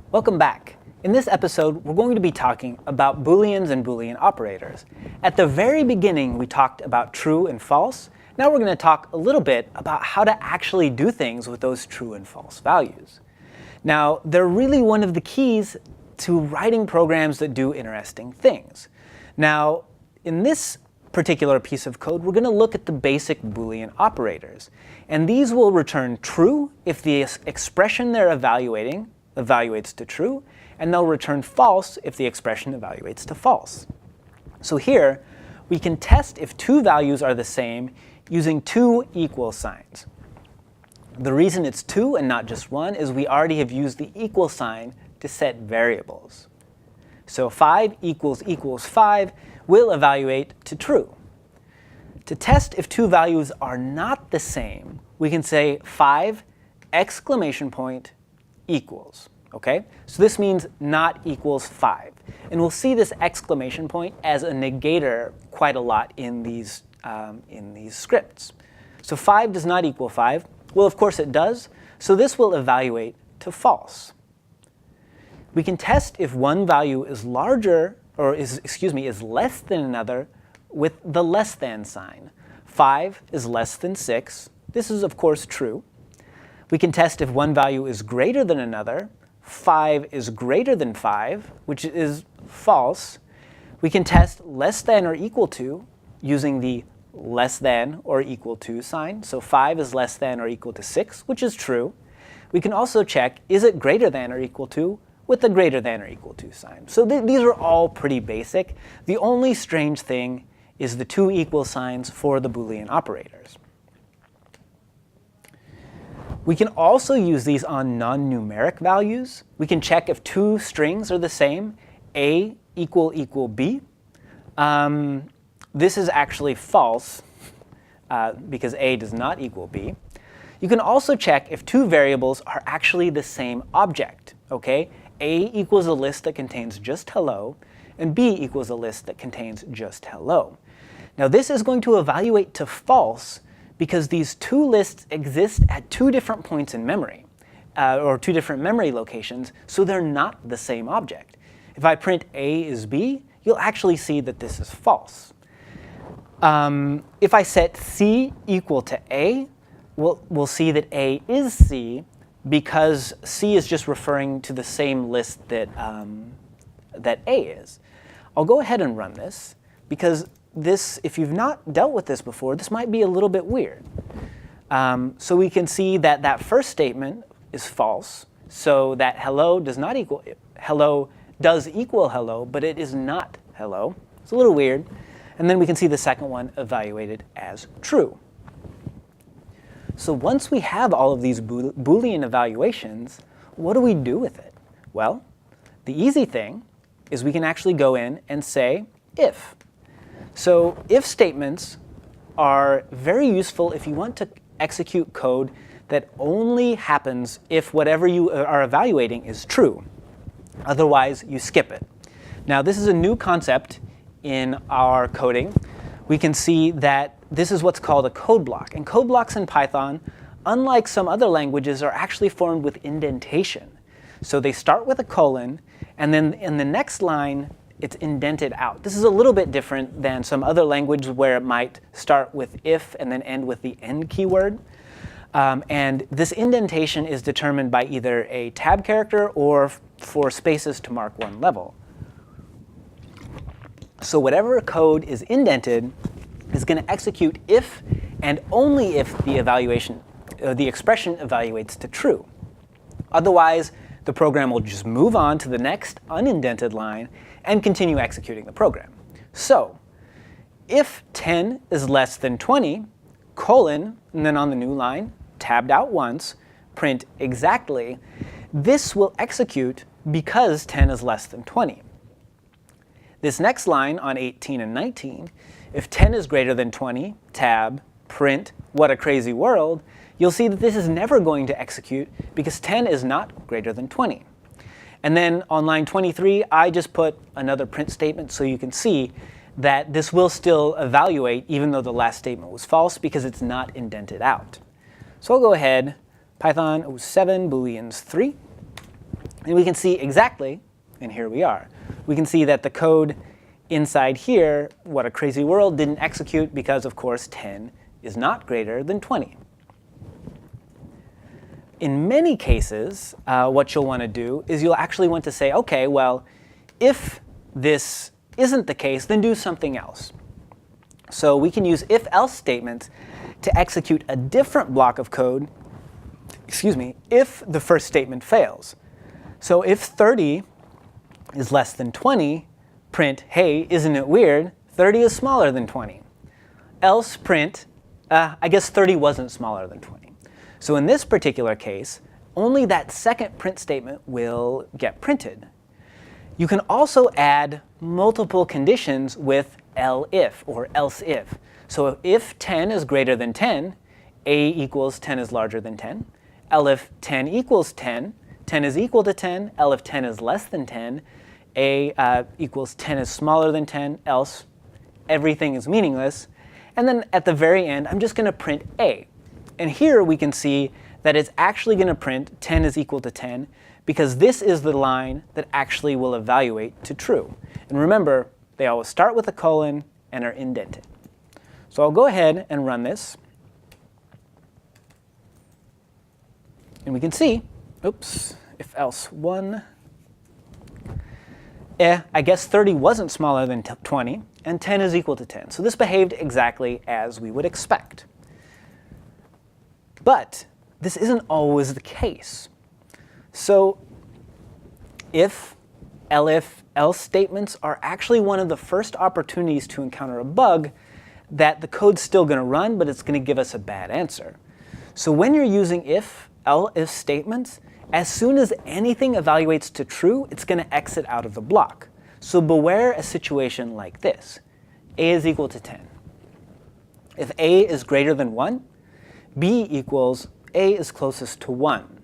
Welcome back. In this episode, we're going to be talking about Booleans and Boolean operators. At the very beginning, we talked about true and false. Now we're going to talk a little bit about how to actually do things with those true and false values. Now, they're really one of the keys to writing programs that do interesting things. Now, in this particular piece of code, we're going to look at the basic Boolean operators. And these will return true if the expression they're evaluating evaluates to true, and they'll return false if the expression evaluates to false. So here, we can test if two values are the same using two equal signs. The reason it's two and not just one is we already have used the equal sign to set variables. So 5 equals 5 will evaluate to true. To test if two values are not the same, we can say 5 exclamation point equals. Okay? So this means not equals 5. And we'll see this exclamation point as a negator quite a lot in these scripts. So 5 does not equal 5. Well, of course it does. So this will evaluate to false. We can test if one value is larger, or is less than another with the less than sign. 5 is less than 6. This is, of course, true. We can test if one value is greater than another. 5 is greater than 5, which is false. We can test less than or equal to using the less than or equal to sign. So 5 is less than or equal to 6, which is true. We can also check, is it greater than or equal to, with the greater than or equal to sign. So these are all pretty basic. The only strange thing is the two equal signs for the Boolean operators. We can also use these on non-numeric values. We can check if two strings are the same, A equal B. This is actually false because A does not equal B. You can also check if two variables are actually the same object. Okay? A equals a list that contains just hello, and B equals a list that contains just hello. Now this is going to evaluate to false because these two lists exist at two different points in memory, or two different memory locations, so they're not the same object. If I print A is B, you'll actually see that this is false. If I set C equal to A, we'll see that A is C, because C is just referring to the same list that A is. I'll go ahead and run this, because this, if you've not dealt with this before, this might be a little bit weird. So we can see that that first statement is false, so that hello does equal hello, but it is not hello. It's a little weird. And then we can see the second one evaluated as true. So once we have all of these Boolean evaluations, what do we do with it? Well, the easy thing is we can actually go in and say if. So if statements are very useful if you want to execute code that only happens if whatever you are evaluating is true. Otherwise, you skip it. Now, this is a new concept in our coding. We can see that this is what's called a code block. And code blocks in Python, unlike some other languages, are actually formed with indentation. So they start with a colon, and then in the next line, it's indented out. This is a little bit different than some other languages where it might start with if and then end with the end keyword. And this indentation is determined by either a tab character or for spaces to mark one level. So whatever code is indented is going to execute if and only if the expression evaluates to true. Otherwise, the program will just move on to the next unindented line and continue executing the program. So if 10 is less than 20, colon, and then on the new line, tabbed out once, print exactly, this will execute because 10 is less than 20. This next line on 18 and 19, if 10 is greater than 20, tab, print, what a crazy world, you'll see that this is never going to execute because 10 is not greater than 20. And then on line 23, I just put another print statement so you can see that this will still evaluate even though the last statement was false because it's not indented out. So I'll go ahead, Python 07 Booleans 3, And we can see exactly, and here we are. We can see that the code inside here, what a crazy world, didn't execute because, of course, 10 is not greater than 20. In many cases, what you'll want to do is you'll actually want to say, OK, well, if this isn't the case, then do something else. So we can use if-else statements to execute a different block of code, if the first statement fails. So if 30 is less than 20, print, hey, isn't it weird? 30 is smaller than 20. Else print, I guess 30 wasn't smaller than 20. So in this particular case, only that second print statement will get printed. You can also add multiple conditions with elif or else if. So if 10 is greater than 10, a equals 10 is larger than 10. Elif 10 equals 10, 10 is equal to 10. Elif 10 is less than 10, a equals 10 is smaller than 10, else everything is meaningless. And then at the very end, I'm just going to print a. And here we can see that it's actually going to print 10 is equal to 10 because this is the line that actually will evaluate to true. And remember, they always start with a colon and are indented. So I'll go ahead and run this. And we can see, oops, if else 1. I guess 30 wasn't smaller than 20, and 10 is equal to 10. So this behaved exactly as we would expect. But this isn't always the case. So if, elif, else statements are actually one of the first opportunities to encounter a bug that the code's still going to run, but it's going to give us a bad answer. So when you're using if, elif statements, as soon as anything evaluates to true, it's going to exit out of the block. So beware a situation like this. A is equal to 10. If a is greater than 1, b equals a is closest to 1.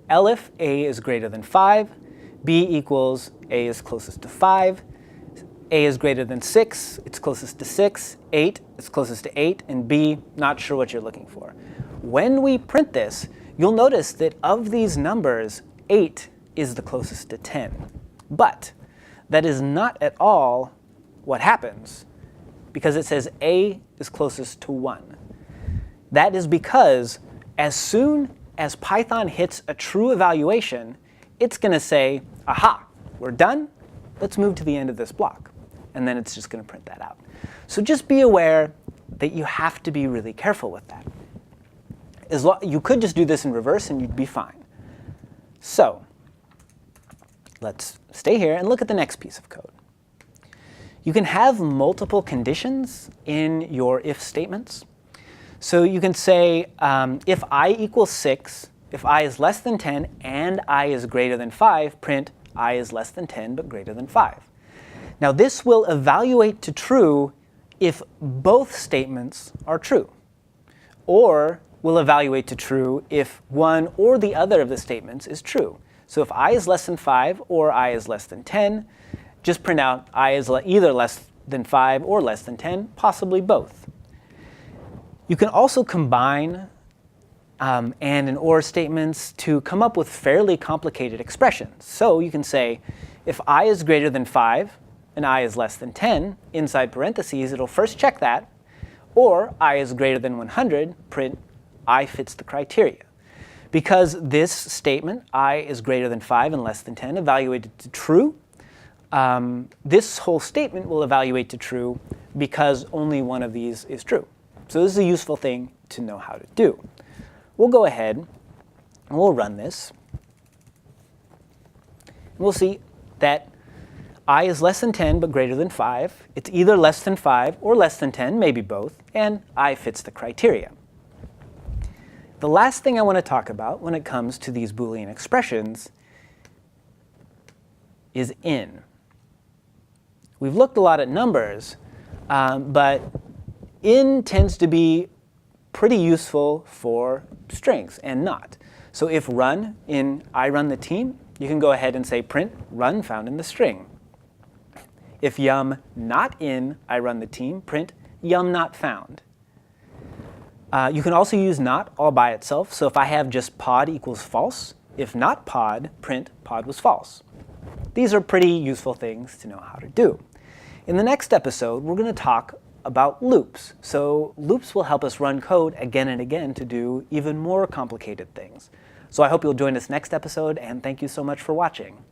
Elif a is greater than 5, b equals a is closest to 5. A is greater than 6, it's closest to 6. 8 is closest to 8, and b, not sure what you're looking for. When we print this, you'll notice that of these numbers, 8 is the closest to 10. But that is not at all what happens, because it says a is closest to 1. That is because as soon as Python hits a true evaluation, it's going to say, aha, we're done. Let's move to the end of this block. And then it's just going to print that out. So just be aware that you have to be really careful with that. You could just do this in reverse and you'd be fine. So let's stay here and look at the next piece of code. You can have multiple conditions in your if statements. So you can say if I equals 6, if I is less than 10 and I is greater than 5, print I is less than 10 but greater than 5. Now this will evaluate to true if both statements are true, or will evaluate to true if one or the other of the statements is true. So if I is less than 5 or I is less than 10, just print out I is either less than 5 or less than 10, possibly both. You can also combine and and or statements to come up with fairly complicated expressions. So you can say if I is greater than 5 and I is less than 10, inside parentheses, it'll first check that. Or I is greater than 100, print I fits the criteria. Because this statement, I is greater than 5 and less than 10, evaluated to true, this whole statement will evaluate to true because only one of these is true. So this is a useful thing to know how to do. We'll go ahead and we'll run this. And we'll see that I is less than 10 but greater than 5. It's either less than 5 or less than 10, maybe both, and I fits the criteria. The last thing I want to talk about when it comes to these Boolean expressions is in. We've looked a lot at numbers, but in tends to be pretty useful for strings and not. So if run in I run the team, you can go ahead and say print run found in the string. If yum not in I run the team, print yum not found. You can also use not all by itself. So if I have just pod equals false, if not pod, print pod was false. These are pretty useful things to know how to do. In the next episode, we're going to talk about loops. So loops will help us run code again and again to do even more complicated things. So I hope you'll join us next episode, and thank you so much for watching.